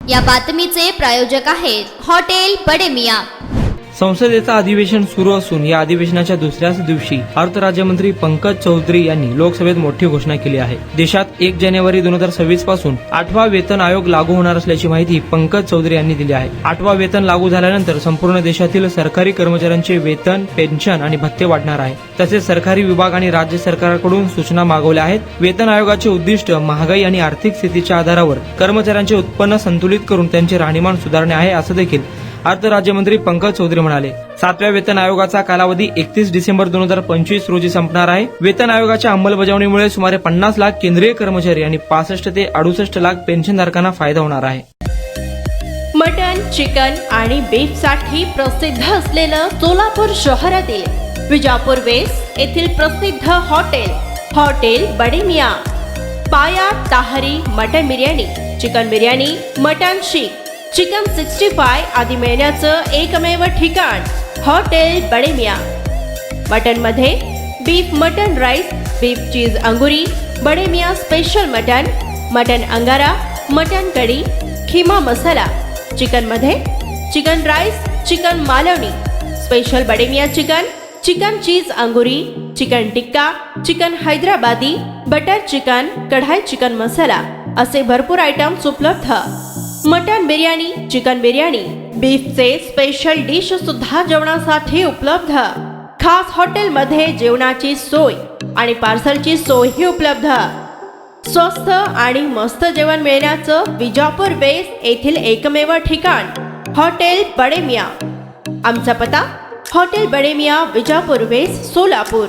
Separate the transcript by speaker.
Speaker 1: या बातमीचे प्रायोजक आहेत हॉटेल बडे मियां।
Speaker 2: संसदेचं अधिवेशन सुरू असून या अधिवेशनाच्या दुसऱ्याच दिवशी अर्थ राज्यमंत्री पंकज चौधरी यांनी लोकसभेत मोठी घोषणा केली आहे। देशात 1 जानेवारी 2026 पासून 8वा वेतन आयोग लागू होणार असल्याची माहिती पंकज चौधरी यांनी दिली आहे। 8वा वेतन लागू झाल्यानंतर संपूर्ण देशातील सरकारी कर्मचाऱ्यांचे वेतन, पेन्शन आणि भत्ते वाढणार आहे। तसेच सरकारी विभाग आणि राज्य सरकारकडून सूचना मागवल्या आहेत। वेतन आयोगाचे उद्दिष्ट महागाई आणि आर्थिक स्थितीच्या आधारावर कर्मचाऱ्यांचे उत्पन्न संतुलित करून त्यांचे राहणीमान सुधारणे आहे, असं देखील अर्थ राज्यमंत्री पंकज चौधरी म्हणाले। 7व्या वेतन आयोगाचा कालावधी 31 डिसेंबर 2025 रोजी संपणार आहे। वेतन आयोगाच्या अंमलबजावणीमुळे सुमारे 50 लाख केंद्रीय कर्मचारी आणि 65 ते 68 लाख पेन्शनधारकांना फायदा होणार आहे।
Speaker 3: मटन, चिकन आणि बीफ साठी प्रसिद्ध असलेलं सोलापूर शहरातील विजापूर वेस्ट येथील प्रसिद्ध hotel Bade Miyan. Paya tahari mutton biryani, chicken biryani, mutton seekh, chicken 65 आदी मिळण्याचं एकमेव ठिकाण हॉटेल बडे मियां। मटन मध्ये beef mutton rice, beef cheese अंगुरी, Bade Miyan special mutton, mutton अंगारा, मटन कढी, खिमा मसाला। चिकन मध्ये chicken rice, chicken Malvani, special Bade Miyan chicken, chicken cheese अंगुरी, chicken tikka, chicken Hyderabadi, butter chicken, kadai chicken masala असे भरपूर आयटम्स उपलब्ध। मटन बिर्याणी, चिकन बिर्याणी, बीफचे स्पेशल डिश सुद्धा जेवणासाठी उपलब्ध। खास हॉटेलमध्ये जेवणाची सोय आणि पार्सलची सोयही उपलब्ध। स्वस्त आणि मस्त जेवण मिळण्याचं विजापूर वेस्ट येथील एकमेव ठिकाण हॉटेल बडे मियां। आमचा पत्ता हॉटेल बडे मियां, विजापूर वेस्ट, सोलापूर।